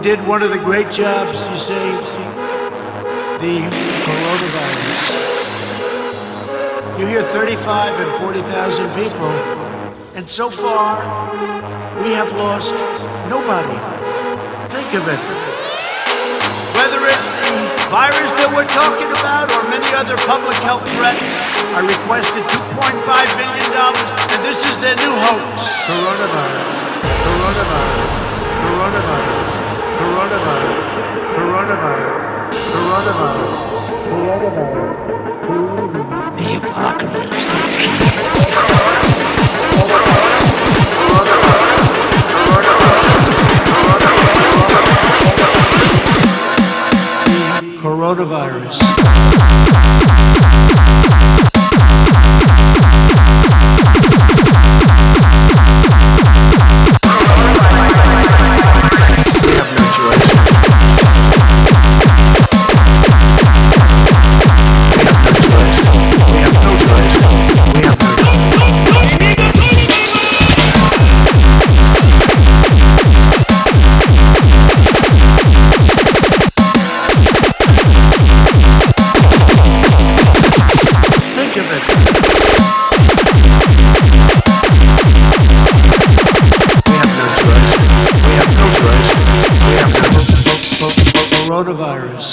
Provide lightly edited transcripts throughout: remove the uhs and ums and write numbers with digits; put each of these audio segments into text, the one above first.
did one of the great jobs, you see, the coronavirus. You hear 35 and 40,000 people, and so far, we have lost nobody. Think of it. Whether it's the virus that we're talking about or many other public health threats, I requested $2.5 million, and this is their new hoax. Coronavirus, coronavirus, coronavirus, coronavirus, coronavirus, coronavirus, coronavirus. The apocalypse is here. Coronavirus. Coronavirus.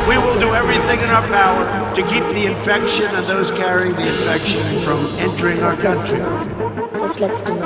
We will do everything in our power to keep the infection and those carrying the infection from entering our country. Let's do it.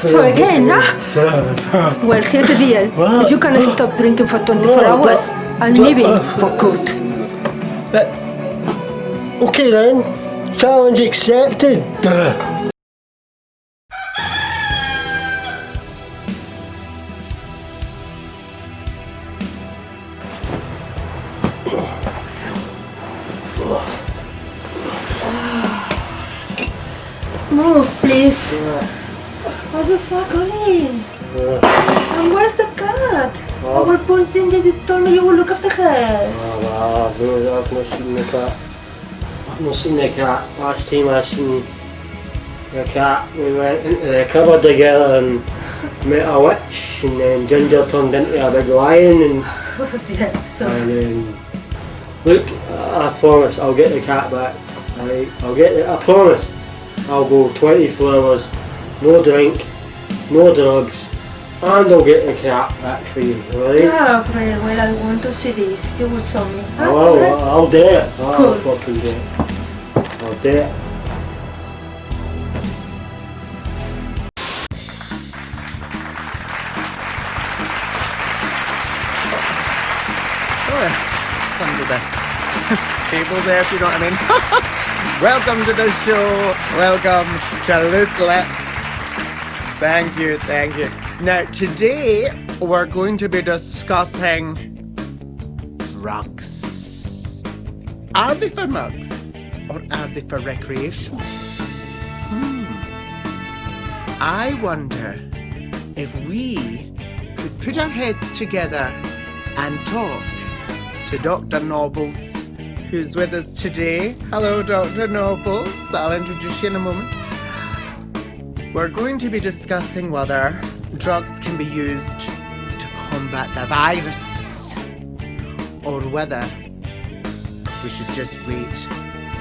So again, well, here's the deal. If you can stop drinking for 24 hours, I'm leaving for good. Okay then, challenge accepted. Move, please. What the fuck, Ollie? And where's the cat? Our poor Cindy, you told me you will look after her. Oh, well, I've not seen the cat. I've not seen the cat. Last time I seen the cat, we went into the cupboard together and met a witch, and then Ginger turned into a big lion, and look, I promise I'll get the cat back. I'll get it, I promise. I'll go 24 hours, no drink, no drugs, and I'll get the cat back for you, alright? Yeah, well, I want to see this. You will show me. I'll do it. I'll Cool. fucking do it. I'll do it. Some of the people there, if you know what I mean. Welcome to the show. Welcome to Loose Lips. Thank you, thank you. Now, today we're going to be discussing drugs. Are they for mugs or are they for recreation? I wonder if we could put our heads together and talk to Dr. Nobles, who's with us today. Hello, Dr. Nobles. I'll introduce you in a moment. We're going to be discussing whether drugs can be used to combat the virus or whether we should just wait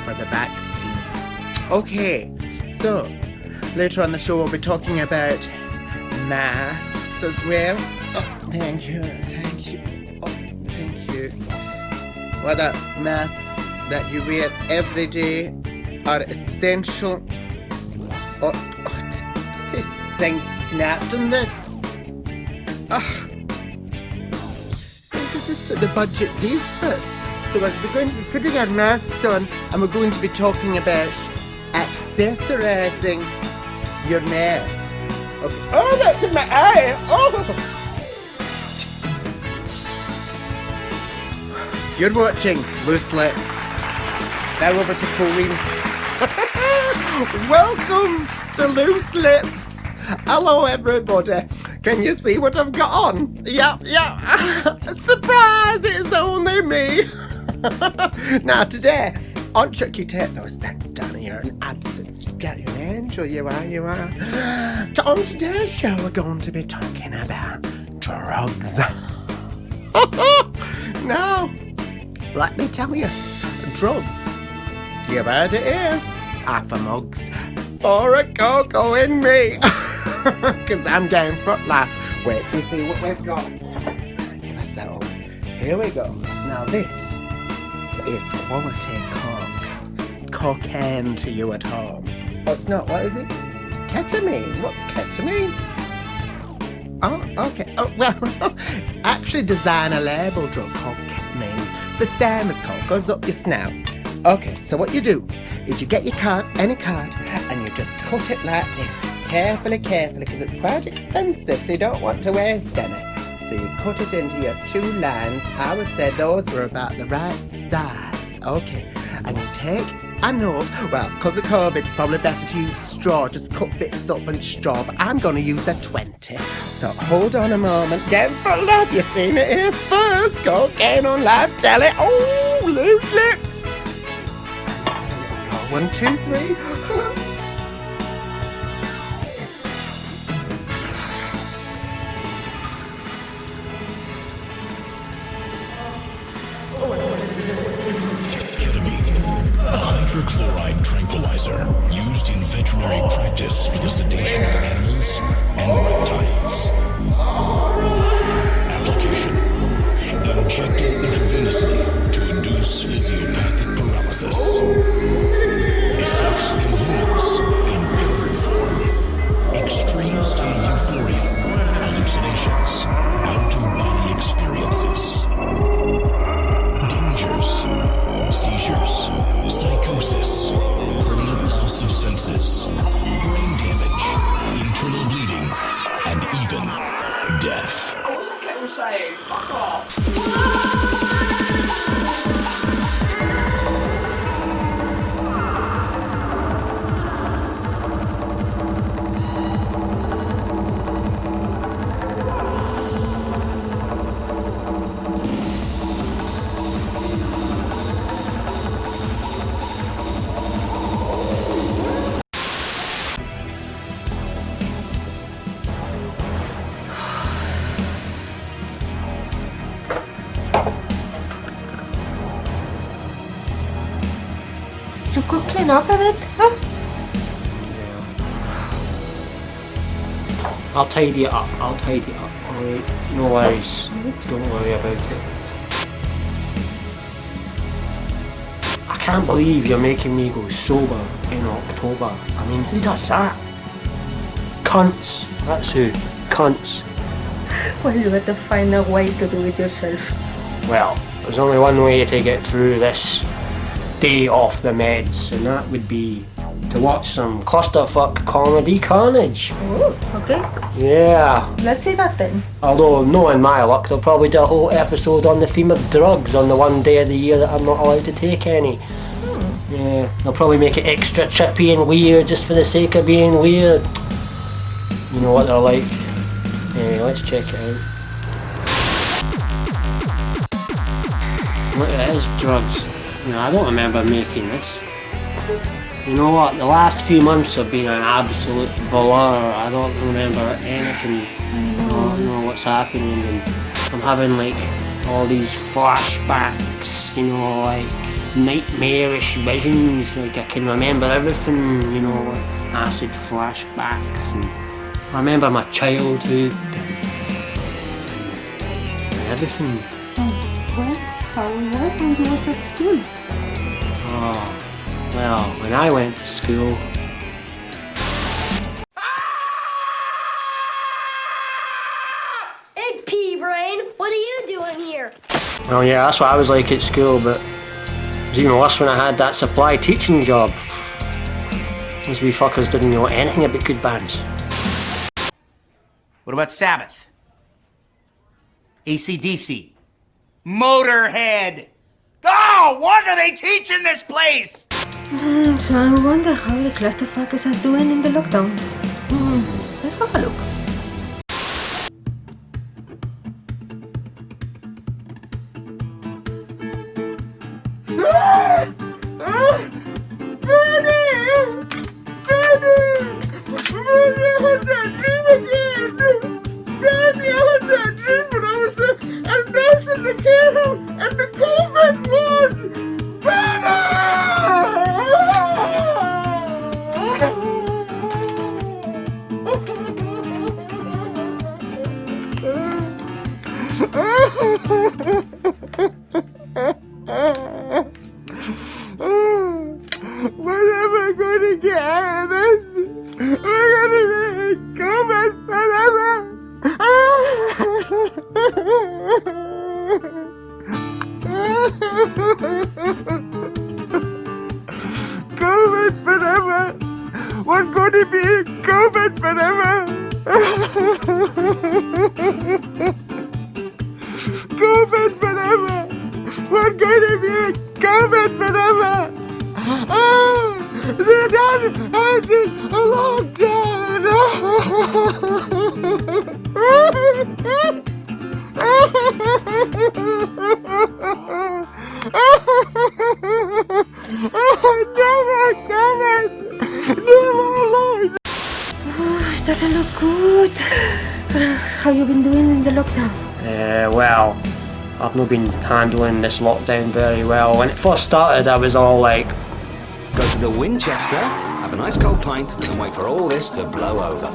for the vaccine. Okay, so later on the show we'll be talking about masks as well. Oh, thank you, thank you. Oh, thank you. Whether masks that you wear every day are essential or this thing snapped on this. This is what the budget pays for. So we're going to be putting our masks on and we're going to be talking about accessorizing your mask. Okay. Oh, that's in my eye! Oh! You're watching Loose Lips. Now over to Pauline. Welcome to Loose Lips. Hello everybody. Can you see what I've got on? Yeah. Surprise, it's only me. Now today, on Chucky Technos, thanks Danny, you're an absolute stallion angel, you are. So on today's show, we're going to be talking about drugs. Now, let me tell you, drugs, you've heard it here, are for mugs, or a cocoa in me, because I'm going for a laugh. Wait till you see what we've got. Give us that one. Here we go. Now this is quality cocaine to you at home. Oh, it's not, what is it? Ketamine. What's ketamine? Oh, okay. Oh, well, it's actually designer label drug called ketamine. It's the same as coke, goes up your snout. Okay, so what you do is you get your card, any card, and you just cut it like this. Carefully, because it's quite expensive, so you don't want to waste any. So you cut it into your two lines. I would say those were about the right size. Okay, and you take a note. Well, because of COVID, it's probably better to use straw. Just cut bits up and straw, but I'm going to use a 20. So hold on a moment. Game for love. You've seen it here first. Cocaine on live telly. Oh, Loose Lips. 1, 2, 3. Hydrochloride tranquilizer used in veterinary practice for the sedation of animals and reptiles. Application: injected intravenously to induce physiopathic paralysis. Effects in humans in powdered form. Extreme state of euphoria, hallucinations, out-of-body experiences. Dangers: seizures, psychosis, permanent loss of senses, brain damage, internal bleeding, and even death. I was okay with saying, fuck off. You could clean up a bit, huh? I'll tidy it up. Alright, no worries. Don't worry about it. I can't believe you're making me go sober in October. I mean, who does that? Cunts. That's who. Cunts. Well, you better find a way to do it yourself. Well, there's only one way to get through this day off the meds, and that would be to watch some clusterfuck comedy carnage. Oh, okay. Yeah. Let's see that then. Although, knowing my luck, they'll probably do a whole episode on the theme of drugs on the one day of the year that I'm not allowed to take any. Yeah, they'll probably make it extra trippy and weird just for the sake of being weird. You know what they're like. Anyway, let's check it out. Look, it is drugs. You know, I don't remember making this. You know what, the last few months have been an absolute blur. I don't remember anything. I don't know what's happening, and I'm having like all these flashbacks, you know, like nightmarish visions. Like I can remember everything, you know, like acid flashbacks, and I remember my childhood and everything. Well, how was when you was at school? Oh, well, when I went to school... Hey, P-Brain, what are you doing here? Oh yeah, that's what I was like at school, but it was even worse when I had that supply teaching job. Those wee fuckers didn't know anything about good bands. What about Sabbath? AC/DC? Motorhead? Oh, what are they teaching this place? So I wonder how the clusterfuckers are doing in the lockdown. Let's have a look. When am I going to get out of this? We're going to be COVID forever. COVID forever. We're going to be COVID forever. COVID forever. We're going to be COVID forever. They're done ending a lockdown. It doesn't look good. How you been doing in the lockdown? Well, I've not been handling this lockdown very well. When it first started, I was all like, Go to the Winchester, have a nice cold pint, and wait for all this to blow over.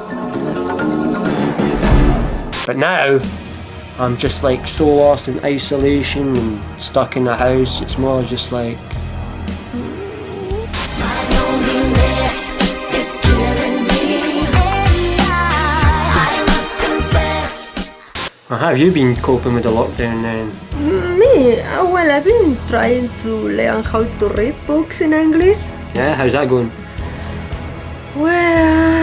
but now, I'm just like so lost in isolation and stuck in the house. It's more just like... How have you been coping with the lockdown then? Me? Well, I've been trying to learn how to read books in English. Yeah, how's that going? Well,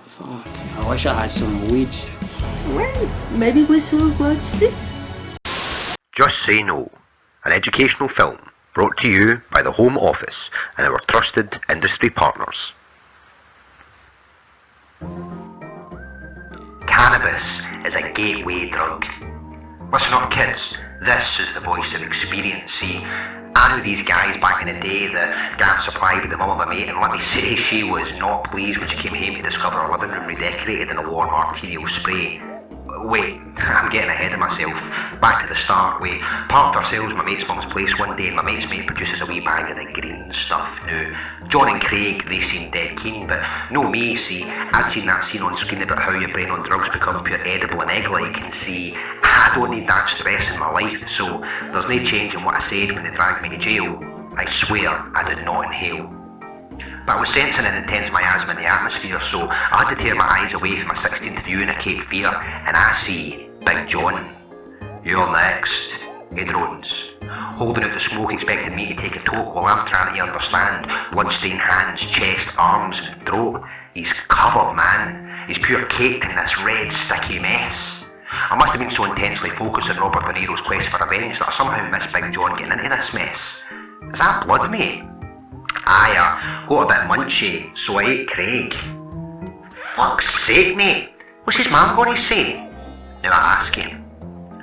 Fuck, I wish I had some weed. well, maybe we should watch this. Just Say No, an educational film brought to you by the Home Office and our trusted industry partners. Cannabis is a gateway drug. Listen up kids, this is the voice of experience. See, I knew these guys back in the day that got supplied with the mum of a mate, and let me say she was not pleased when she came home to discover her living room redecorated in a warm arterial spray. Wait, I'm getting ahead of myself. Back to the start. We parked ourselves at my mate's mum's place one day, and my mate's mate produces a wee bag of the green stuff. Now, John and Craig, they seemed dead keen, but no me, see. I'd seen that scene on screen about how your brain on drugs becomes pure edible and egg-like, and see, I don't need that stress in my life, so there's no change in what I said when they dragged me to jail. I swear I did not inhale. But I was sensing an intense miasma in the atmosphere, so I had to tear my eyes away from my 16th viewing of Cape Fear, and I see Big John. You're next, he drones, holding out the smoke, expecting me to take a toke while I'm trying to understand bloodstained hands, chest, arms, and throat. He's covered, man. He's pure caked in this red, sticky mess. I must have been so intensely focused on Robert De Niro's quest for revenge that I somehow missed Big John getting into this mess. Is that blood, mate? Aye, got a bit munchy, so I ate Craig. Fuck's sake, mate. What's his mum going to say? Now I ask him,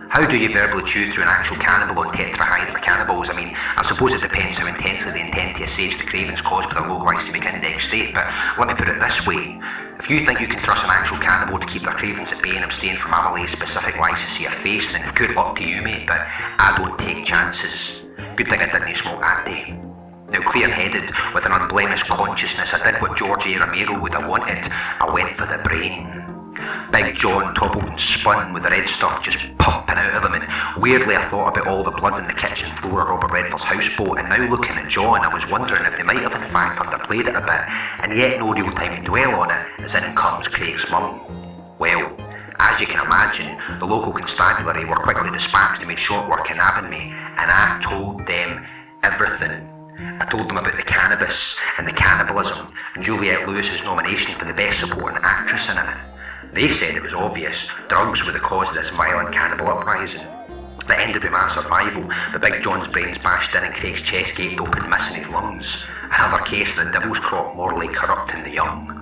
how do you verbally chew through an actual cannibal on tetrahydrocannabals? I mean, I suppose it depends how intensely they intend to assuage the cravings caused by their low glycemic index state, but let me put it this way. If you think you can thrust an actual cannibal to keep their cravings at bay and abstain from amylase-specific lysis to your face, then good luck to you, mate, but I don't take chances. Good thing I didn't smoke that day. Now, clear-headed, with an unblemished consciousness, I did what George A. Romero would have wanted. I went for the brain. Big John toppled and spun with the red stuff just pumping out of him, and weirdly I thought about all the blood in the kitchen floor of Robert Redford's houseboat, and now looking at John, I was wondering if they might have in fact underplayed it a bit, and yet no real time to dwell on it, as in comes Craig's mum. Well, as you can imagine, the local constabulary were quickly dispatched and made short work of nabbing me, and I told them everything. I told them about the cannabis and the cannibalism and Juliette Lewis's nomination for the best supporting actress in it. They said it was obvious drugs were the cause of this violent cannibal uprising. That ended with my survival, but Big John's brains bashed in and Craig's chest gaped open, missing his lungs. Another case of the devil's crop morally corrupting the young.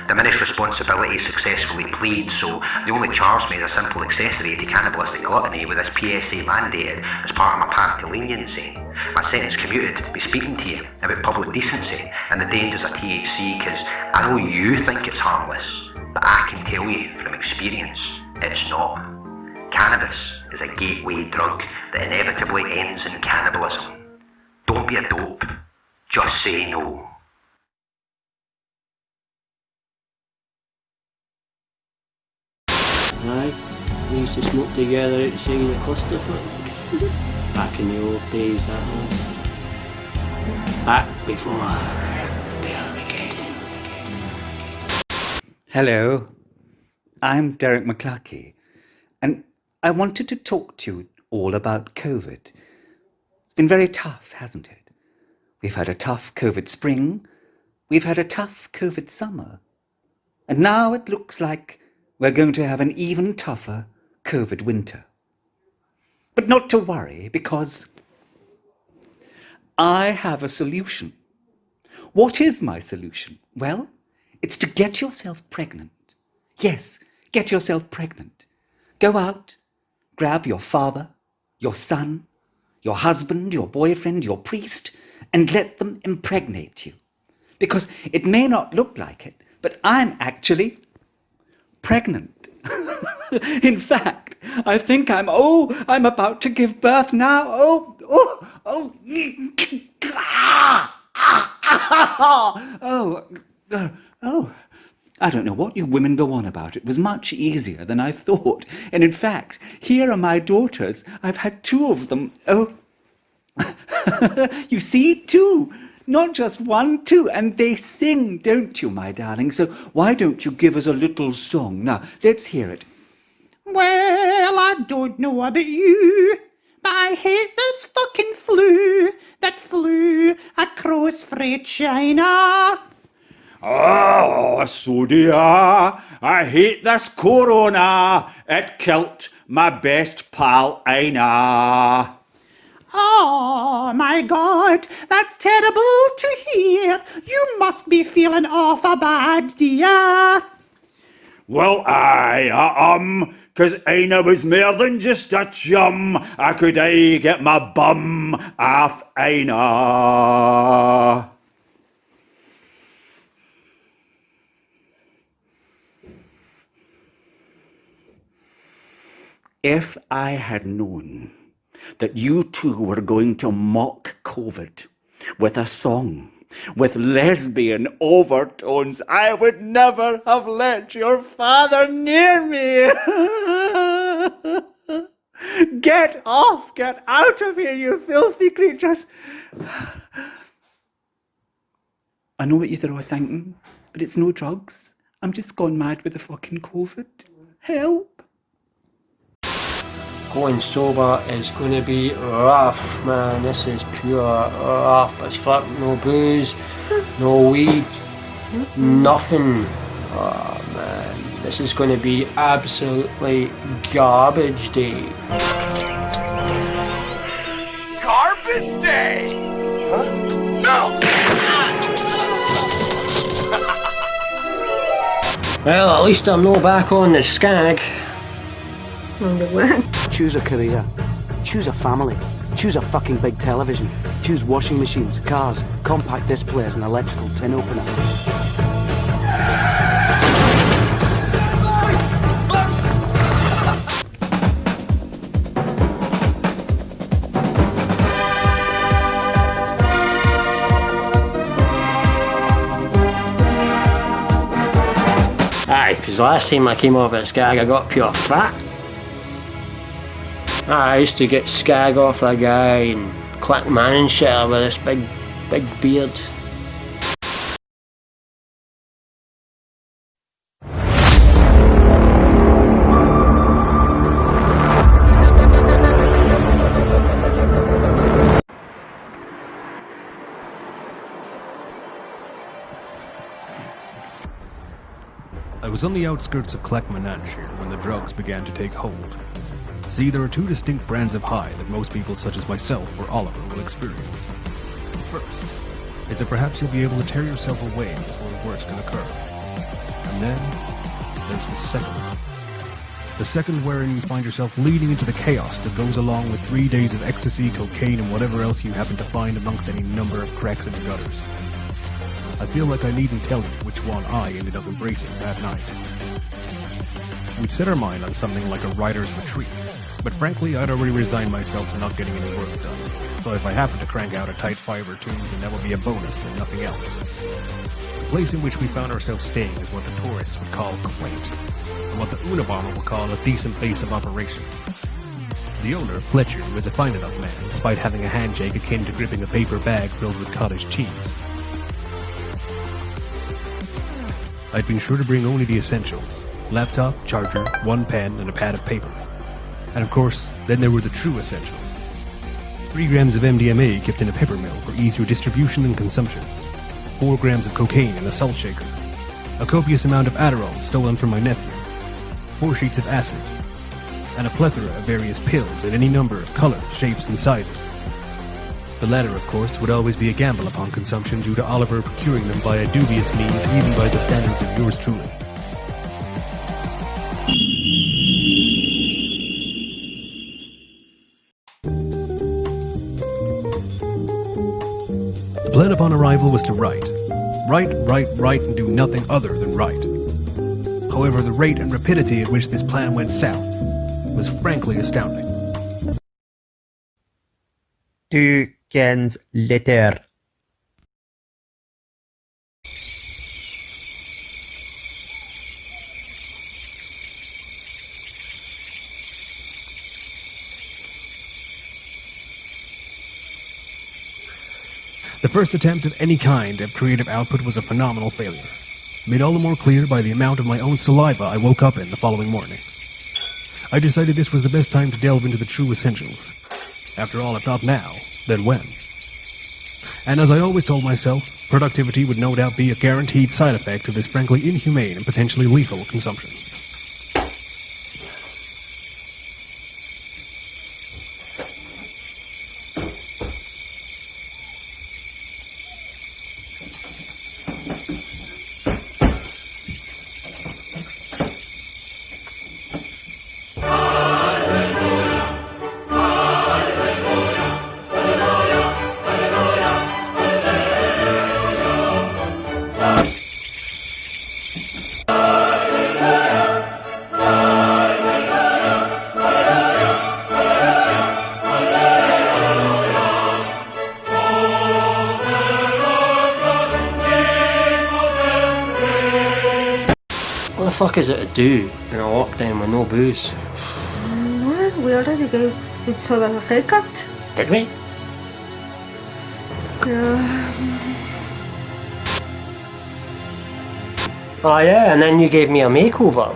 Diminished responsibility successfully plead, so the only charge made a simple accessory to cannibalistic gluttony with this PSA mandated as part of my path to leniency. My sentence commuted, be speaking to you about public decency and the dangers of THC, cause I know you think it's harmless, but I can tell you from experience, it's not. Cannabis is a gateway drug that inevitably ends in cannibalism. Don't be a dope, just say no. Aye, we used to smoke together outside the Clusterfuck. Back in the old days, that was. Back before Permogeddon. Hello, I'm Derek McCluckie, and I wanted to talk to you all about COVID. It's been very tough, hasn't it? We've had a tough COVID spring, we've had a tough COVID summer, and now it looks like we're going to have an even tougher COVID winter. But not to worry, because I have a solution. What is my solution? Well, it's to get yourself pregnant. Yes, get yourself pregnant. Go out, grab your father, your son, your husband, your boyfriend, your priest, and let them impregnate you. Because it may not look like it, but I'm actually pregnant. In fact, I think I'm about to give birth now. I don't know what you women go on about. It was much easier than I thought. And in fact, here are my daughters. I've had 2 of them. Oh, you see, 2. Not just 1, 2, and they sing, don't you, my darling? So why don't you give us a little song? Now, let's hear it. Well, I don't know about you, but I hate this fucking flu that flew across frae China. Oh, so do I hate this corona. It killed my best pal, Aina. Oh, my God, that's terrible to hear. You must be feeling awful bad, dear. Well, aye, 'cause Aina was more than just a chum. I could get my bum off Aina. If I had known that you two were going to mock COVID with a song with lesbian overtones, I would never have let your father near me. Get off! Get out of here, you filthy creatures! I know what you're all thinking, but it's no drugs. I'm just gone mad with the fucking COVID. Help! Going sober is going to be rough, man. This is pure rough as fuck. No booze, no weed, nothing. Oh man, this is going to be absolutely garbage day. Garbage day? Huh? No! Well, at least I'm no back on the skag. On the what? Choose a career. Choose a family. Choose a fucking big television. Choose washing machines, cars, compact disc players and electrical tin openers. Aye, because last time I came off at skag I got pure fat. I used to get skag off a guy in Clackmannanshire with this big beard. I was on the outskirts of Clackmannanshire when the drugs began to take hold. See, there are two distinct brands of high that most people such as myself or Oliver will experience. The first is that perhaps you'll be able to tear yourself away before the worst can occur. And then there's the second. The second wherein you find yourself leading into the chaos that goes along with 3 days of ecstasy, cocaine, and whatever else you happen to find amongst any number of cracks in the gutters. I feel like I needn't tell you which one I ended up embracing that night. We'd set our mind on something like a writer's retreat, but frankly I'd already resigned myself to not getting any work done, so if I happened to crank out a tight 5 or 2, then that would be a bonus and nothing else. The place in which we found ourselves staying is what the tourists would call quaint, and what the Unabomber would call a decent base of operations. The owner, Fletcher, was a fine enough man, despite having a handshake akin to gripping a paper bag filled with cottage cheese. I'd been sure to bring only the essentials: laptop, charger, 1 pen, and a pad of paper. And of course, then there were the true essentials. 3 grams of MDMA kept in a pepper mill for easier distribution and consumption. 4 grams of cocaine in a salt shaker. A copious amount of Adderall stolen from my nephew. 4 sheets of acid. And a plethora of various pills in any number of colors, shapes, and sizes. The latter, of course, would always be a gamble upon consumption due to Oliver procuring them by a dubious means even by the standards of yours truly. The plan upon arrival was to write, and do nothing other than write. However, the rate and rapidity at which this plan went south was frankly astounding. 2 cans later. The first attempt of any kind of creative output was a phenomenal failure, made all the more clear by the amount of my own saliva I woke up in the following morning. I decided this was the best time to delve into the true essentials. After all, if not now, then when? And as I always told myself, productivity would no doubt be a guaranteed side effect of this frankly inhumane and potentially lethal consumption. fuck is it to do in a lockdown with no booze? No, we already gave each other a haircut. Did we? Yeah. Oh yeah, and then you gave me a makeover.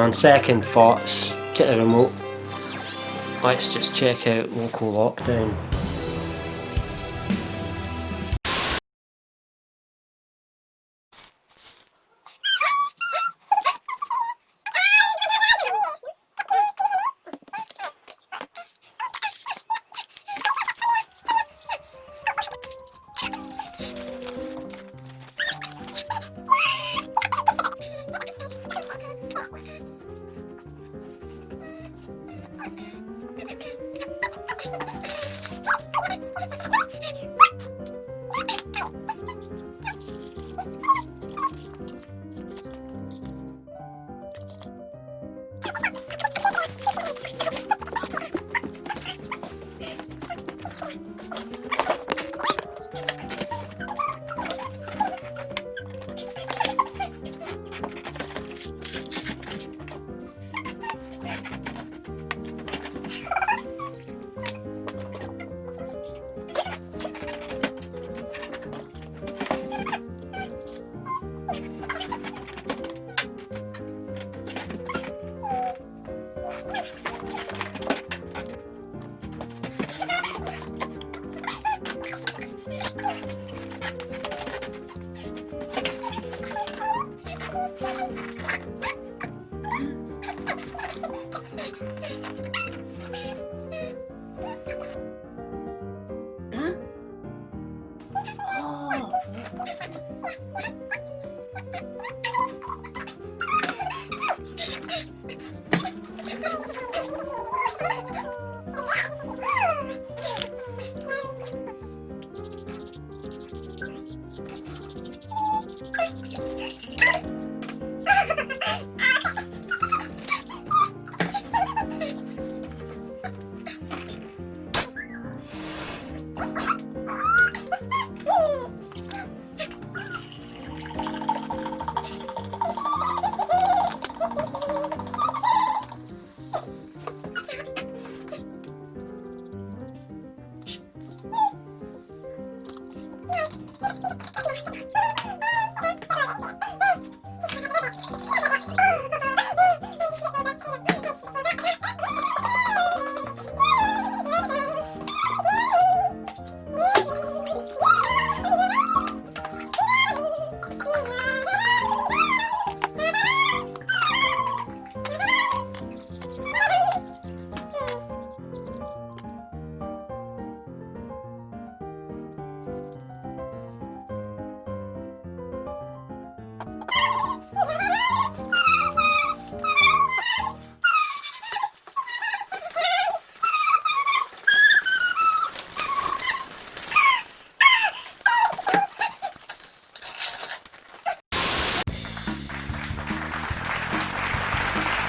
On second thoughts, get the remote. Let's just check out Local Lockdown.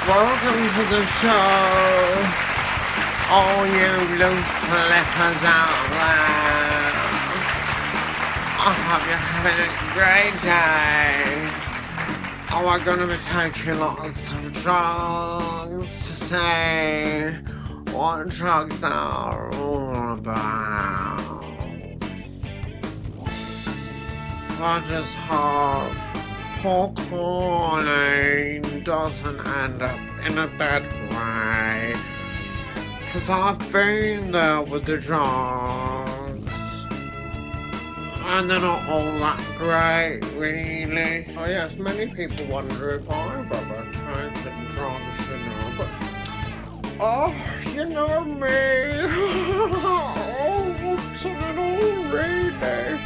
Welcome to the show, all you loose slippers out there. I hope you're having a great day. Oh, we're gonna be taking lots of drugs to see what drugs are all about. I just hope poor Corny doesn't end up in a bad way, 'cause I've been there with the drugs and they're not all that great, really. Oh yes, many people wonder if I've ever taken drugs, you know, but oh, you know me. Oh, what's in it all, really?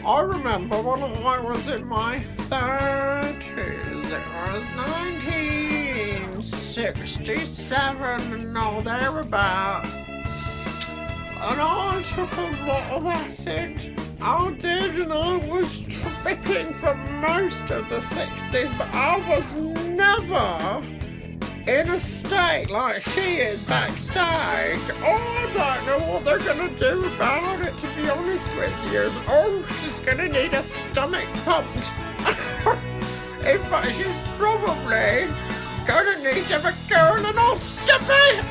I remember when I was in my 30s, it was 1967 or thereabouts, and I took a lot of acid. I did, and I was tripping for most of the 60s, but I was never in a state like she is backstage, I don't know what they're gonna do about it, to be honest with you. Oh, she's gonna need a stomach pumped. In fact, she's probably gonna need to have a colonoscopy.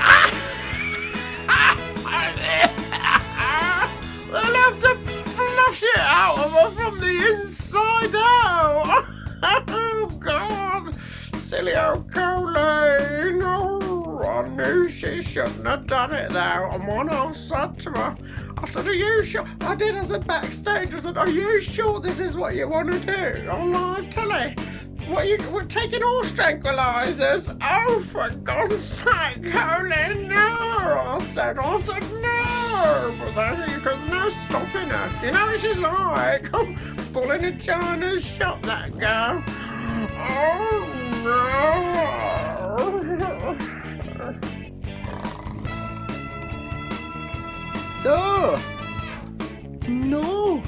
They'll have to flush it out of her from the inside out. Oh, God. Silly old Colleen. Oh, I knew she shouldn't have done it there. And when I said to her, I said, are you sure? I said backstage, I said, are you sure this is what you want to do on live telly? We're taking all tranquilizers. Oh, for God's sake, Colleen, no. I said, no. But then there's no stopping her. You know what she's like? Pulling a China's shot, that girl. Oh, no. So, no,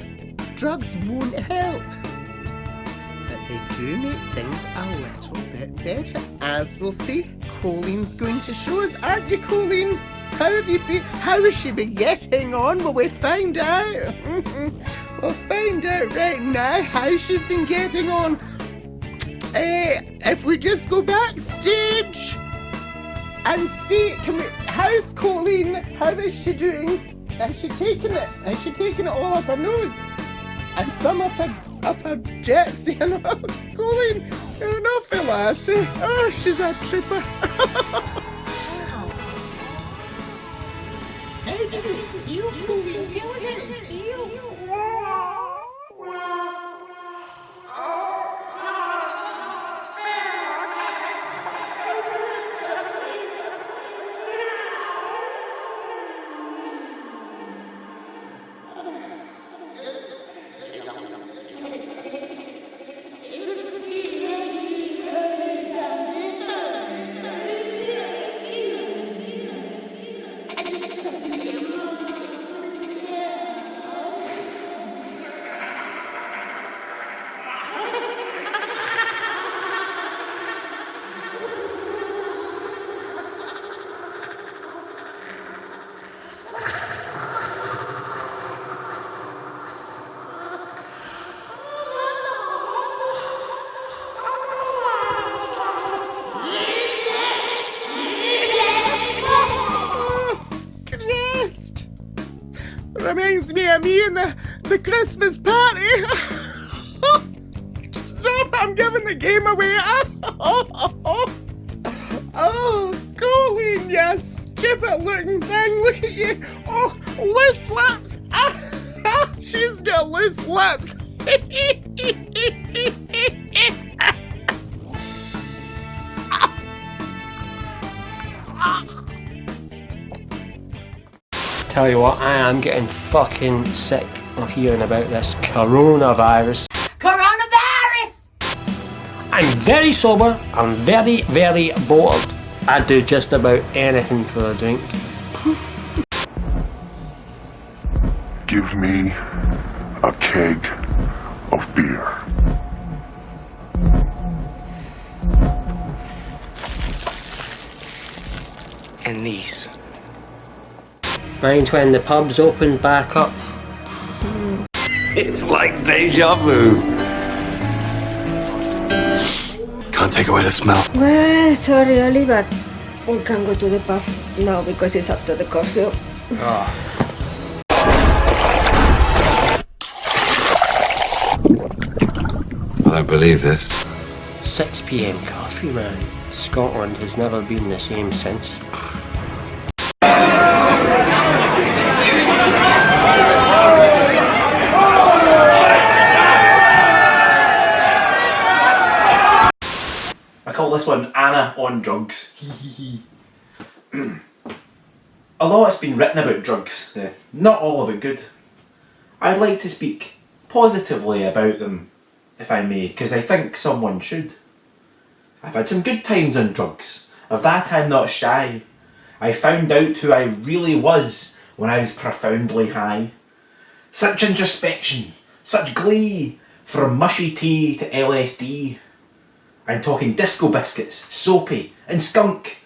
drugs won't help. But they do make things a little bit better. As we'll see, Colleen's going to show us, aren't you, Colleen? How have you been? How has she been getting on? Will we find out? We'll find out right now how she's been getting on. If we just go backstage and see, how's Colleen? How is she doing? Has she taken it? Has she taken it all up her nose? And some up her jets, you know? Colleen, you're an awful lassie. Oh, she's a trooper. You Colleen, deal with it. You. Reminds me of me and the Christmas party. Stop, I'm giving the game away. Oh, Colleen, you stupid looking thing. Look at you. Oh, loose lips. She's got loose lips. Tell you what, I am getting fucking sick of hearing about this coronavirus. Coronavirus! I'm very sober, I'm very, very bored. I'd do just about anything for a drink. Give me a keg of beer. And these. Mind when the pubs opened back up? It's like deja vu. Can't take away the smell. Well, sorry, Ali, but we can't go to the pub now because it's after the curfew. I don't believe this. 6 PM curfew, man. Scotland has never been the same since. I call this one Anna on drugs. A lot's been written about drugs, not all of it good. I'd like to speak positively about them, if I may, because I think someone should. I've had some good times on drugs. Of that I'm not shy. I found out who I really was when I was profoundly high. Such introspection, such glee, from mushy tea to LSD. I'm talking disco biscuits, soapy, and skunk.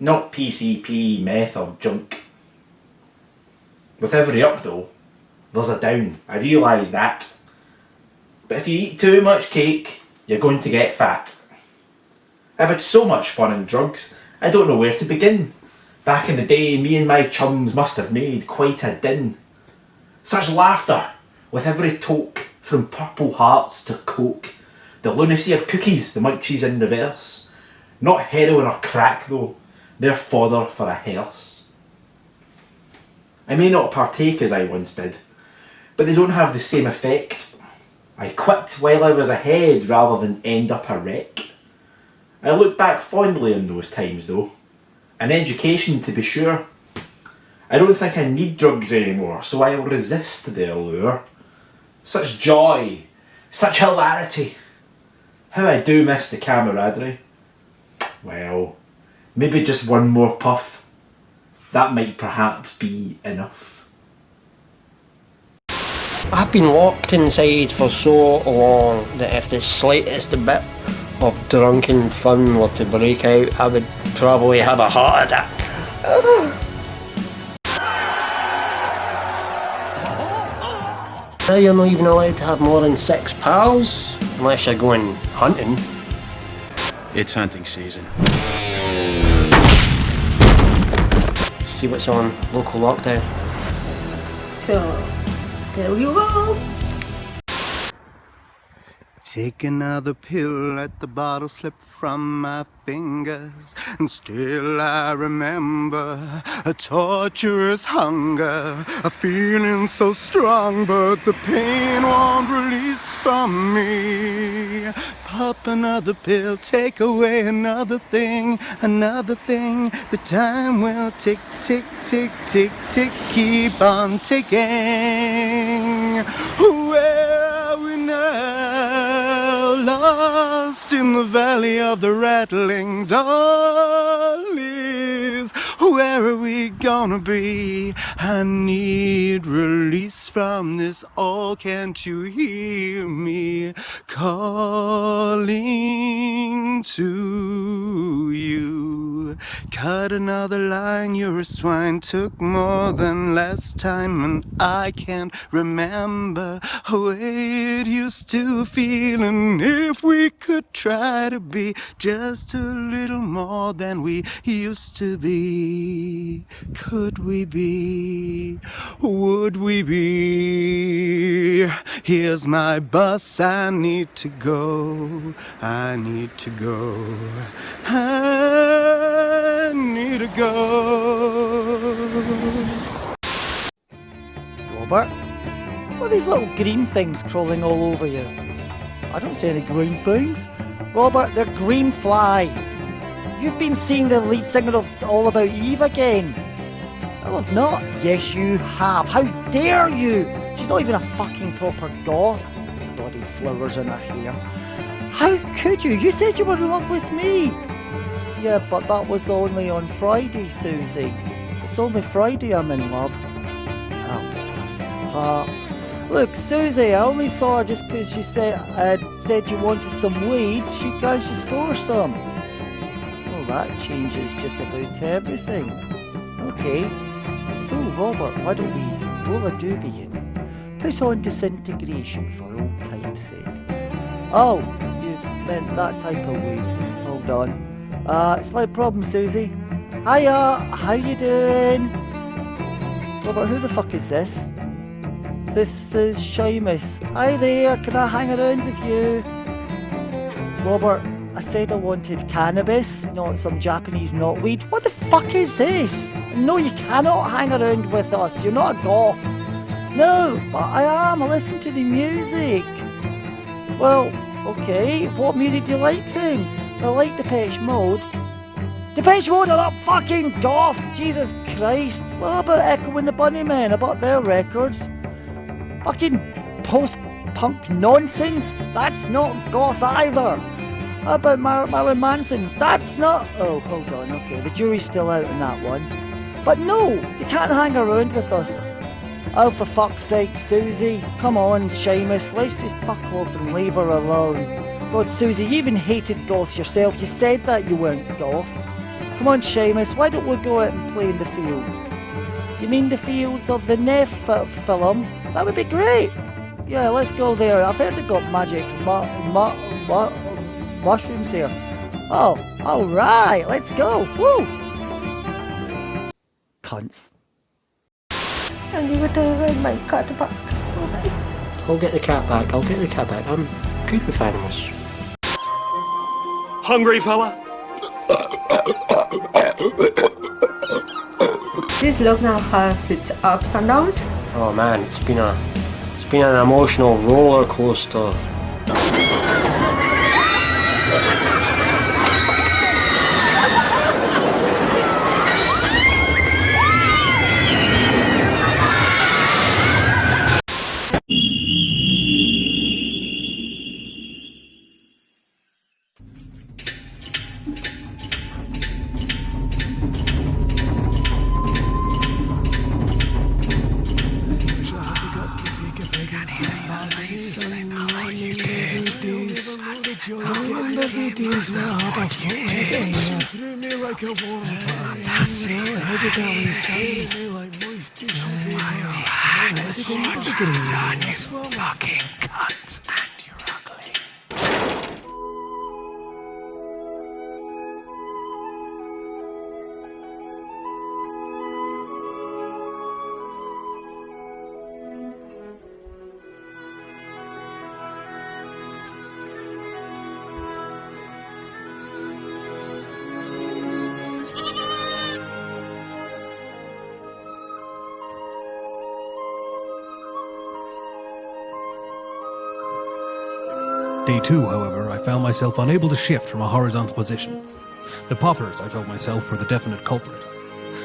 Not PCP, meth or junk. With every up though, there's a down. I realise that. But if you eat too much cake, you're going to get fat. I've had so much fun in drugs, I don't know where to begin. Back in the day, me and my chums must have made quite a din. Such laughter, with every toke, from Purple Hearts to Coke. The lunacy of cookies, the munchies in reverse. Not heroin or crack though, they're fodder for a hearse. I may not partake as I once did, but they don't have the same effect. I quit while I was ahead rather than end up a wreck. I look back fondly on those times though. An education to be sure. I don't think I need drugs anymore, so I'll resist the allure. Such joy, such hilarity. How I do miss the camaraderie. Well, maybe just one more puff. That might perhaps be enough. I've been locked inside for so long that if the slightest bit of drunken fun were to break out, I would probably have a heart attack. Now you're not even allowed to have more than 6 pals, unless you're going hunting. It's hunting season. See what's on Local Lockdown. So, there you go. Take another pill, let the bottle slip from my fingers, and still I remember a torturous hunger, a feeling so strong, but the pain won't release from me. Pop another pill, take away another thing, the time will tick, tick, tick, tick, tick, keep on ticking. Where are we now? Lost in the valley of the rattling dollies. Where are we gonna be? I need release from this all. Can't you hear me calling to you? Cut another line, you're a swine. Took more than last time, and I can't remember the way it used to feel. And if we could try to be just a little more than we used to be, could we be? Would we be? Here's my bus, I need to go. I need to go. I need to go. Robert, what are these little green things crawling all over you? I don't see any green things. Robert, they're green fly. You've been seeing the lead singer of All About Eve again. No, I've not. Yes, you have. How dare you? She's not even a fucking proper goth. Bloody flowers in her hair. How could you? You said you were in love with me. Yeah, but that was only on Friday, Susie. It's only Friday I'm in love. Oh, fuck. Look, Susie, I only saw her just because you said you wanted some weeds. She guys should store some. Well, that changes just about everything. Okay. So, Robert, why don't we roll a doobie in? Put on disintegration for old time's sake. Oh, you meant that type of weed. Hold on. Slight problem, Susie. Hiya, how you doing? Robert, who the fuck is this? This is Seamus. Hi there, can I hang around with you? Robert, I said I wanted cannabis, not some Japanese knotweed. What the fuck is this? No, you cannot hang around with us. You're not a goth. No, but I am. I listen to the music. Well, okay. What music do you like then? I like Depeche Mode. Depeche Mode are not fucking goth! Jesus Christ. What about Echo and the Bunnymen? About their records? Fucking post-punk nonsense? That's not goth either. How about Marilyn Manson? That's not... Oh, hold on, okay. The jury's still out on that one. But no, you can't hang around with us. Oh, for fuck's sake, Susie. Come on, Seamus, let's just fuck off and leave her alone. God, Susie, you even hated goth yourself. You said that you weren't goth. Come on, Seamus, why don't we go out and play in the fields? You mean the fields of the Neff film? That would be great. Yeah, let's go there. I've heard they've got magic mushrooms there. Oh, alright, let's go. Woo! Cunts. I'll give it my cat back. Okay. I'll get the cat back. I'm good with animals. Hungry fella? This look now has its ups and downs. Oh man, it's been an emotional roller coaster. Fucking cunt. And you're ugly. Day 2, however, I found myself unable to shift from a horizontal position. The poppers, I told myself, were the definite culprit.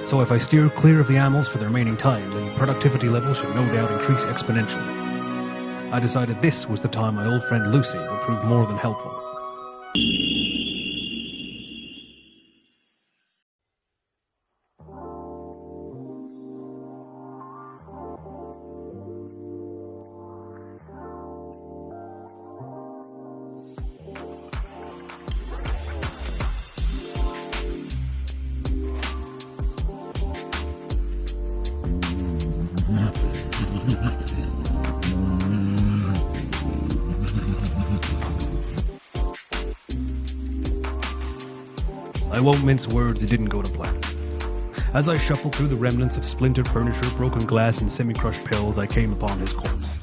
So if I steer clear of the animals for the remaining time, then productivity levels should no doubt increase exponentially. I decided this was the time my old friend Lucy would prove more than helpful. I won't mince words, it didn't go to plan. As I shuffled through the remnants of splintered furniture, broken glass, and semi-crushed pills, I came upon his corpse.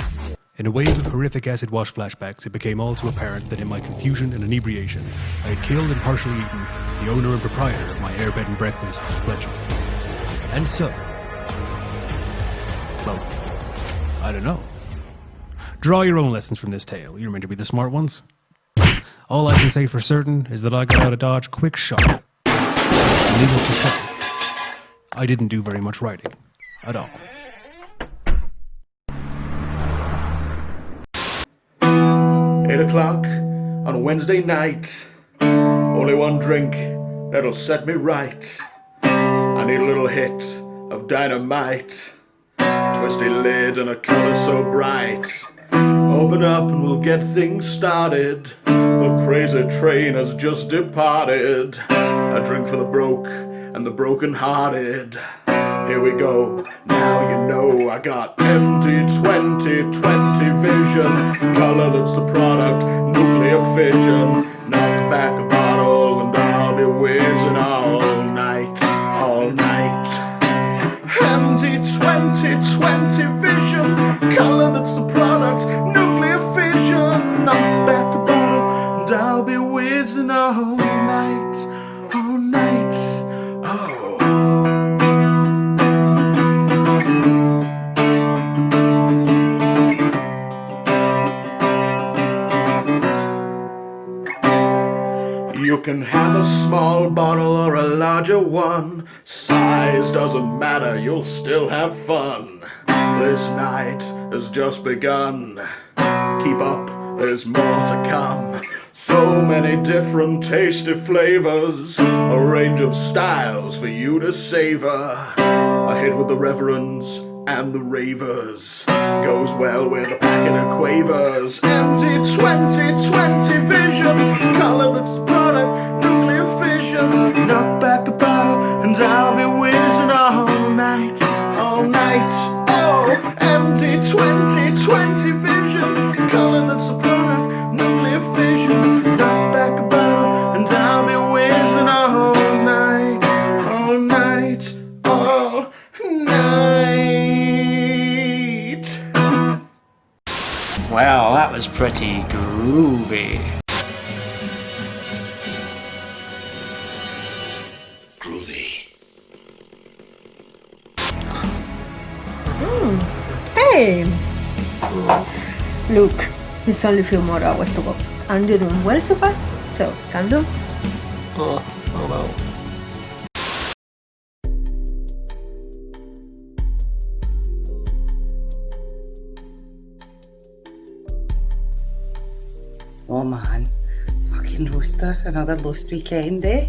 In a wave of horrific acid wash flashbacks, it became all too apparent that in my confusion and inebriation, I had killed and partially eaten the owner and proprietor of my airbed and breakfast, Fletcher. And so... well, I don't know. Draw your own lessons from this tale. You're meant to be the smart ones. All I can say for certain is that I got out of Dodge quick shot. Needless to say, I didn't do very much writing at all. 8 o'clock on a Wednesday night. Only one drink that'll set me right. I need a little hit of dynamite. Twisty lid and a color so bright. Open up and we'll get things started. The crazy train has just departed. A drink for the broke and the broken-hearted. Here we go, now you know I got MD2020 vision. Color that's the product, nuclear fission. Knock back a bottle and I'll be whizzing all night, all night. MD2020 vision. Color that's the product, nuclear fission. Knock back a bottle and I'll be whizzing all night, all night. Oh. You can have a small bottle or a larger one. Size doesn't matter, you'll still have fun. This night has just begun. Keep up, there's more to come. So many different tasty flavors. A range of styles for you to savor. A hit with the reverends and the ravers. Goes well with a packet of quavers. Empty 2020 vision, colour that's the product, nuclear fission. Knock back a bottle and I'll be whizzing all night, all night. Oh, empty 2020 vision, colour that's the product, nuclear fission. Knock back a bottle and I'll be whizzing all night, all night, all night. Well, that was pretty groovy. Hey! Look, it's only a few more hours to go. And you're doing well so far, so can do. Oh well. Oh man, fucking roaster, another roast weekend, eh?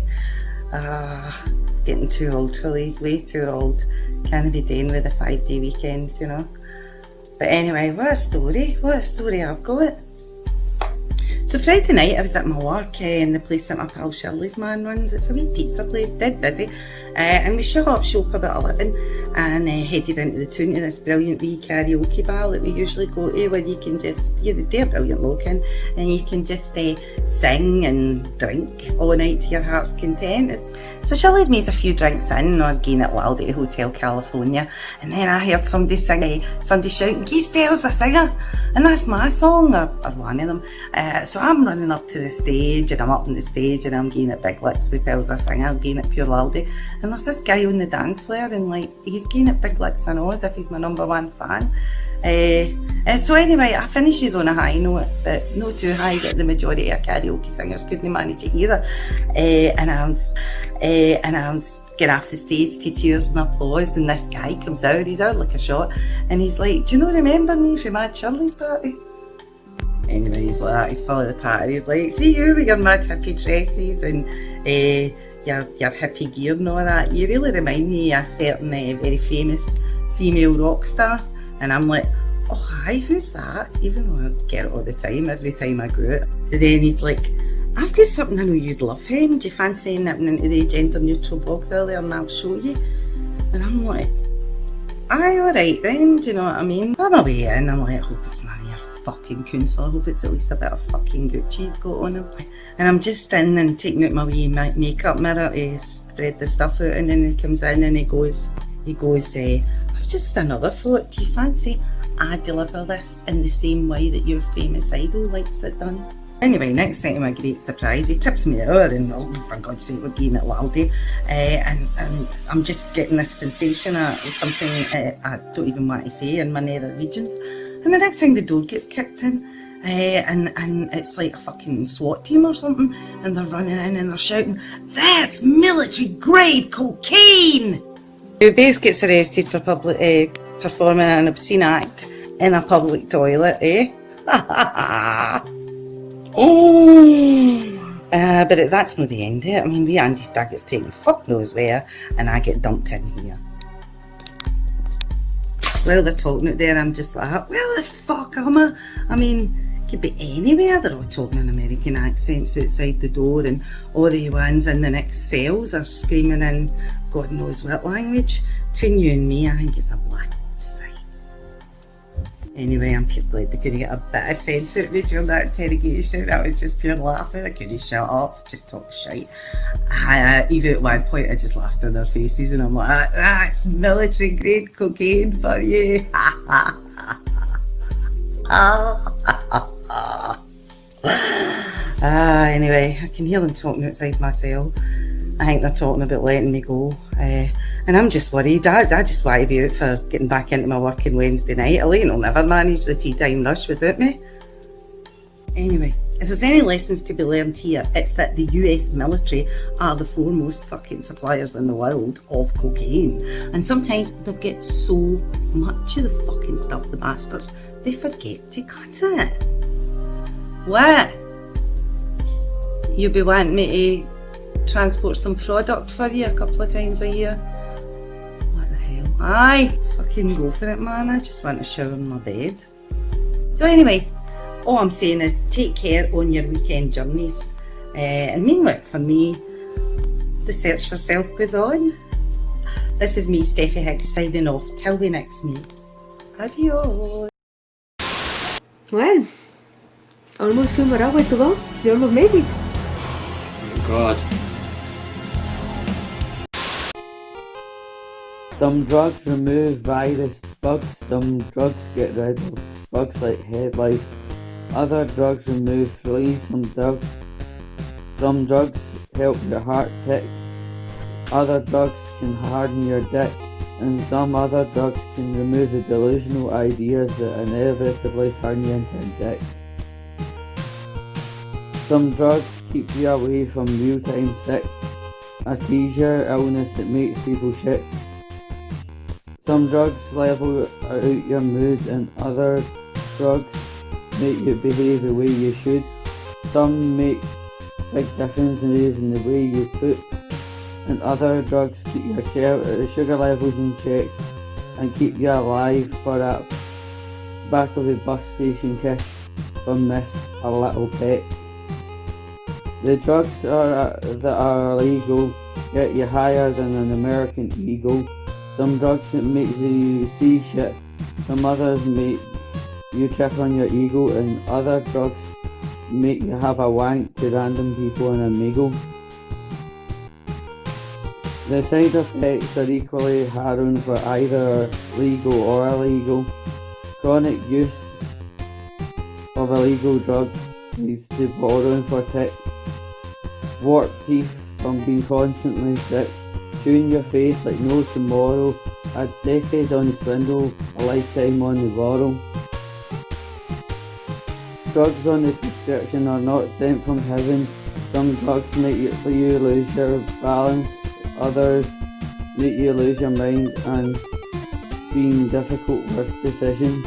Getting too old for these, way too old. Can't be doing with the 5-day weekends, you know. But anyway, what a story I've got. So Friday night I was at my work in the place that my pal Shirley's man runs. It's a wee pizza place, dead busy. And we shut up shop about 11 and headed into the tune to this brilliant wee karaoke bar that we usually go to, where you can just, they're brilliant looking, and you can just sing and drink all night to your heart's content. So Shirley made a few drinks in, again at Wild at Hotel California, and then I heard somebody sing, somebody shouting, "Geese Bell's a singer," and that's my song, or one of them. So I'm running up to the stage, and I'm up on the stage, and I'm getting at big licks with Bell's a singer, I'm getting at pure laldy, and there's this guy on the dance floor, and like, he's getting at big licks, I know, as if he's my #1 fan. So anyway, I finishes on a high note, but not too high that the majority of karaoke singers couldn't manage it either. And I'm getting off the stage to cheers and applause, and this guy comes out, he's out like a shot, and he's like, "Do you not remember me from Mad Shirley's party?" Anyway, he's like, he's full of the party, he's like, "See you with your mad hippie dresses and your hippie gear and all that, you really remind me of a certain very famous female rock star." And I'm like, "Oh hi, who's that?" Even though I get it all the time, every time I go out. So then he's like, "I've got something I know you'd love, him. Do you fancy nipping into the gender neutral box earlier and I'll show you?" And I'm like, "Aye, alright then, do you know what I mean?" I'm away in, I'm like, "I hope it's none of your fucking Kunstler, I hope it's at least a bit of fucking Gucci he's got on him." And I'm just in and taking out my wee makeup mirror to spread the stuff out, and then he comes in and he goes, "I've just another thought, do you fancy I deliver this in the same way that your famous idol likes it done?" Anyway, next time to my great surprise, he tips me out, and oh, for God's sake, we're getting it laldy. And I'm just getting this sensation of something I don't even want to say in my nether regions. And the next thing, the door gets kicked in, and it's like a fucking SWAT team or something, and they're running in and they're shouting, "That's military grade cocaine!" Base gets arrested for performing an obscene act in a public toilet, eh? But that's not the end of it. I mean, we Andy Stagg gets taken fuck knows where, and I get dumped in here. While they're talking out there, I'm just like, "Well, the fuck am I?" I mean, could be anywhere. They're all talking in American accents outside the door, and all the ones in the next cells are screaming in God knows what language. Between you and me, I think it's a black ops site. Anyway, I'm pure glad they couldn't get a bit of sense out of me during that interrogation. I was just pure laughing. I couldn't shut up, just talk shite. Even at one point, I just laughed in their faces, and I'm like, "That's military grade cocaine for you." Anyway, I can hear them talking outside my cell. I think they're talking about letting me go, and I'm just worried. I just want to be out for getting back into my work on Wednesday night. Elaine will never manage the tea time rush without me. Anyway, if there's any lessons to be learned here, it's that the US military are the foremost fucking suppliers in the world of cocaine, and sometimes they'll get so much of the fucking stuff, the bastards, they forget to cut it. What? You'll be wanting me to transport some product for you a couple of times a year? What the hell? Aye, fucking go for it, man. I just want to shower in my bed. So anyway, all I'm saying is take care on your weekend journeys. And meanwhile, for me, the search for self goes on. This is me, Steffi Hicks, signing off. Till we next meet. Adios. Well, almost few more hours to go. You almost made it. Oh God. Some drugs remove virus bugs, some drugs get rid of bugs like head lice. Other drugs remove fleas from drugs. Some drugs help your heart tick. Other drugs can harden your dick. And some other drugs can remove the delusional ideas that inevitably turn you into a dick. Some drugs keep you away from real-time sick. A seizure, illness that makes people shit. Some drugs level out your mood and other drugs make you behave the way you should. Some make big differences in the way you poop. And other drugs keep your sugar levels in check and keep you alive for that back of the bus station kiss from Miss A Little Pet. The drugs that are illegal get you higher than an American eagle. Some drugs make you see shit, some others make you trip on your ego, and other drugs make you have a wank to random people in a Omegle. The side effects are equally harrowing for either legal or illegal. Chronic use of illegal drugs leads to borrowing for tick, warped teeth from being constantly sick, chewing your face like no tomorrow, a decade on the swindle, a lifetime on the borrow. Drugs on the prescription are not sent from heaven. Some drugs make you lose your balance, others make you lose your mind and being difficult with decisions.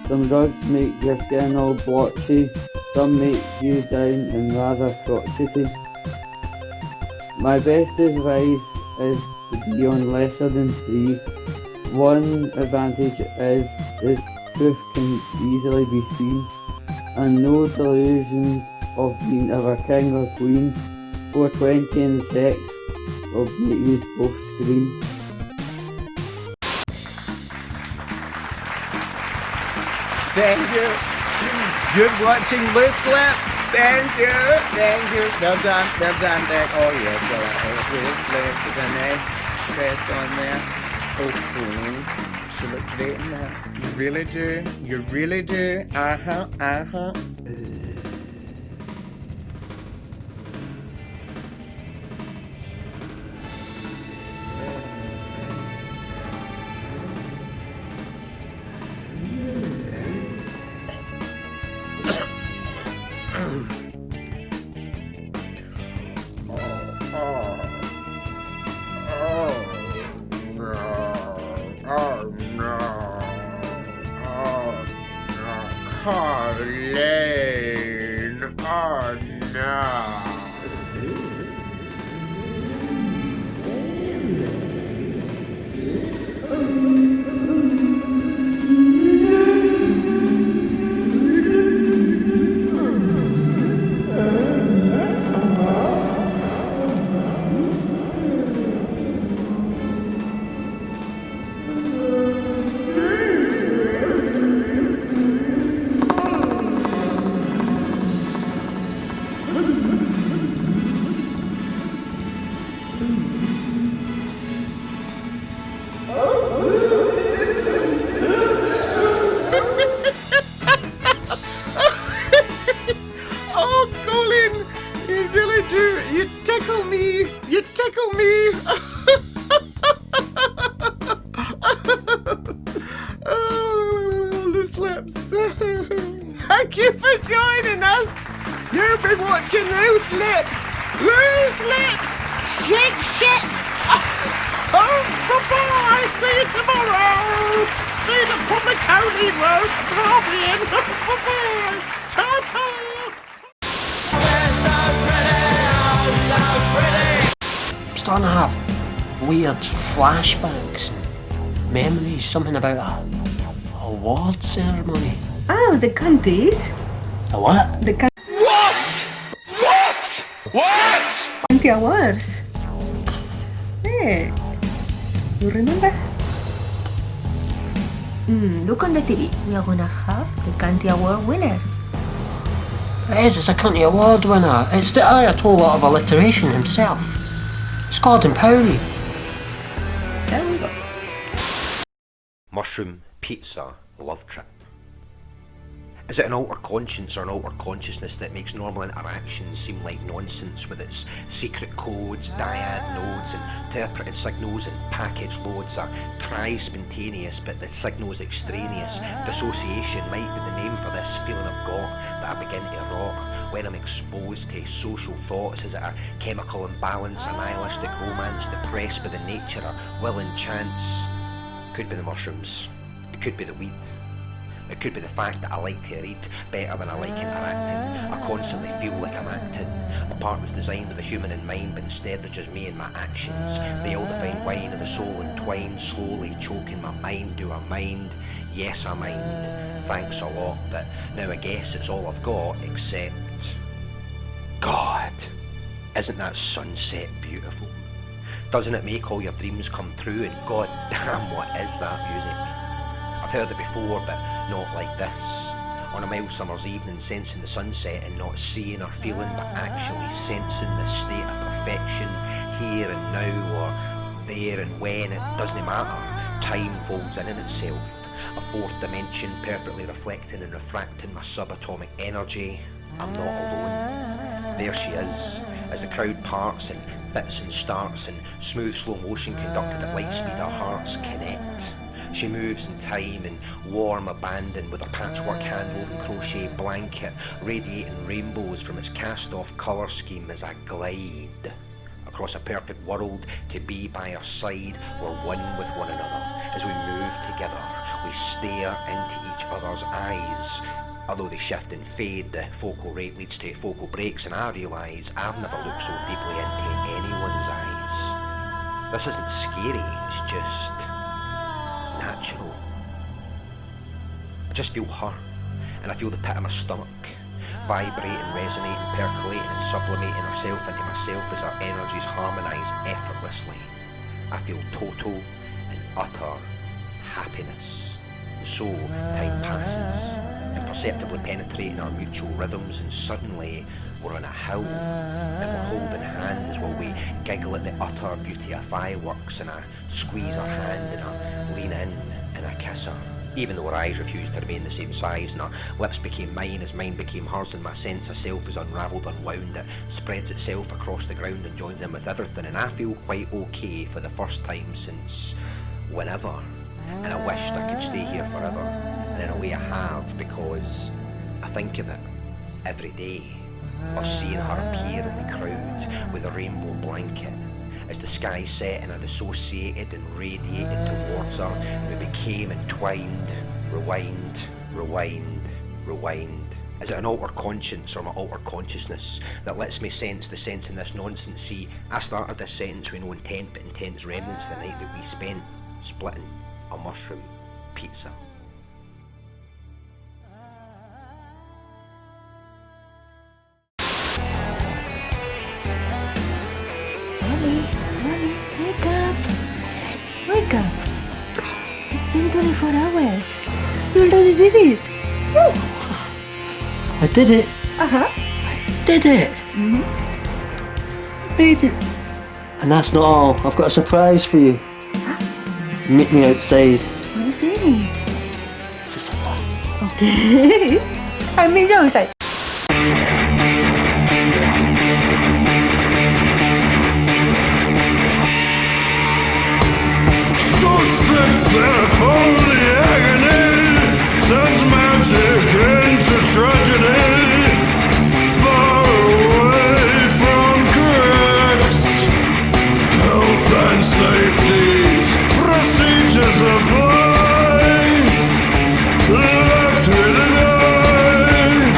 Some drugs make your skin all blotchy, some make you down and rather crotchety. My best advice is to be on lesser than 3. One advantage is the truth can easily be seen, and no delusions of being ever king or queen. 420 and sex will make you both scream. Thank you. Good watching, Loose Lips. Thank you. Thank you. Well done. Well done. Oh yes, well done. Loose Lips with a nice dress on there. Oh, she looks great in that. You really do. You really do. Uh-huh. Uh-huh. Carlene, oh no. Thank you for joining us. You've been watching Loose Lips. Loose Lips. Shake ships. Oh, bye-bye. See you tomorrow. See you at Permogeddon Road. Bye-bye. Ta-ta. I'm starting to have weird flashbacks. memories, something about a award ceremony. Oh, the counties. A what? The What? What? What? county awards. Hey, you remember? Look on the TV. We are gonna have the county award winner. It is, it's a county award winner. It's the Ayatollah of alliteration himself. It's Gordon Powrie. There we go. Mushroom pizza love trip. Is it an outer conscience or an outer consciousness that makes normal interactions seem like nonsense with its secret codes, dyad nodes, interpreted signals and package loads? A tri-spontaneous but the signal's extraneous dissociation might be the name for this feeling I've got that I begin to rot when I'm exposed to social thoughts. Is it a chemical imbalance, a nihilistic romance depressed by the nature of will and chance? Could be the mushrooms, it could be the weed. It could be the fact that I like to read better than I like interacting. I constantly feel like I'm acting. A part that's designed with the human in mind, but instead they're just me and my actions. The ill-defined wine of the soul entwined, slowly choking my mind. Do I mind? Yes, I mind. Thanks a lot, but now I guess it's all I've got, except... God, isn't that sunset beautiful? Doesn't it make all your dreams come true? And god damn, what is that music? I've heard it before, but not like this. On a mild summer's evening, sensing the sunset and not seeing or feeling, but actually sensing the state of perfection here and now, or there and when, it doesn't matter. Time folds in itself, a fourth dimension perfectly reflecting and refracting my subatomic energy. I'm not alone. There she is, as the crowd parts and fits and starts in smooth slow motion conducted at light speed, our hearts connect. She moves in time and warm abandon with her patchwork hand-woven crochet blanket, radiating rainbows from its cast-off colour scheme as I glide across a perfect world to be by her side. We're one with one another. As we move together, we stare into each other's eyes. Although they shift and fade, the focal rate leads to focal breaks, and I realise I've never looked so deeply into anyone's eyes. This isn't scary, it's just... natural. I just feel her, and I feel the pit of my stomach, vibrating, resonating, percolating and sublimating herself into myself as our energies harmonise effortlessly. I feel total and utter happiness. And so time passes, imperceptibly penetrating our mutual rhythms, and suddenly we're on a hill, and we're holding hands while we giggle at the utter beauty of fireworks, and I squeeze her hand and I lean in and I kiss her. Even though her eyes refused to remain the same size, and her lips became mine as mine became hers, and my sense of self is unravelled, unwound, it spreads itself across the ground and joins in with everything, and I feel quite okay for the first time since whenever, and I wished I could stay here forever, and in a way I have, because I think of it every day, of seeing her appear in the crowd with a rainbow blanket, as the sky set and I dissociated and radiated towards her, and we became entwined. Rewind, rewind, rewind. Is it an outer conscience or my outer consciousness that lets me sense the sense in this nonsense? See, I started this sentence with no intent, but intense remnants the night that we spent splitting a mushroom pizza. Mommy, wake up! Wake up! It's been 24 hours. You already did it. I did it. Uh-huh. I did it. I made it. And that's not all. I've got a surprise for you. Meet me outside. What is it? It's a surprise. Okay. I'll meet you outside. So sick that for the agony turns magic into tragedy. Far away from correct health and safety procedures apply. Left with an eye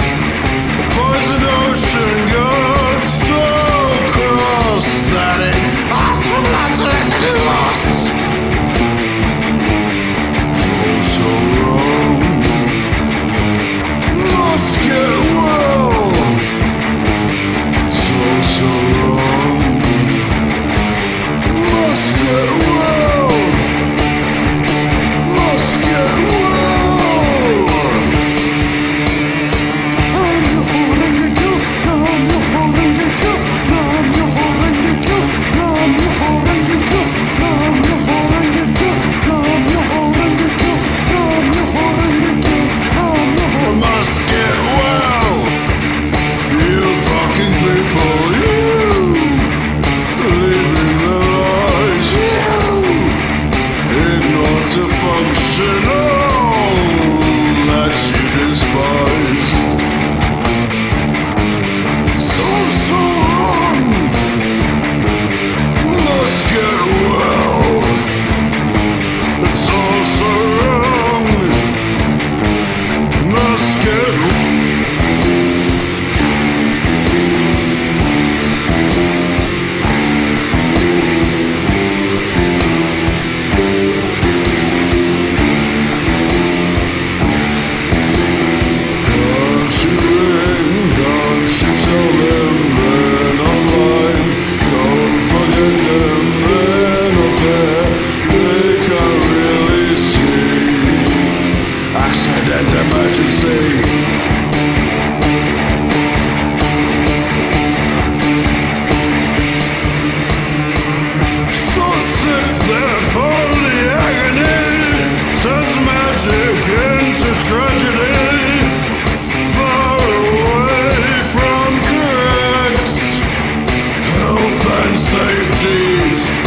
and safety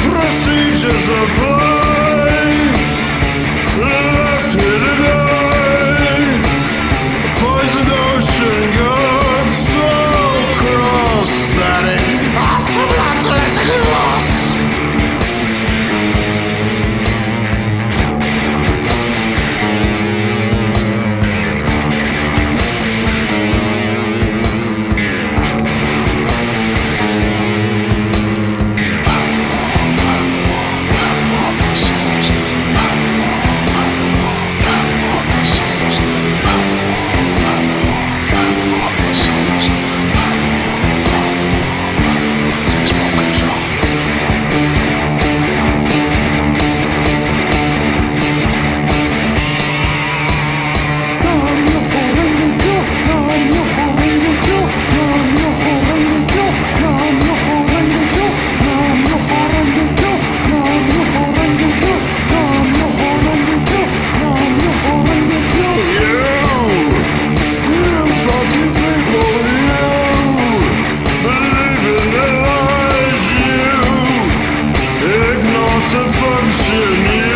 procedures apply. Left here today, poison ocean got so cross that it asked for blood to lessen its loss. Function,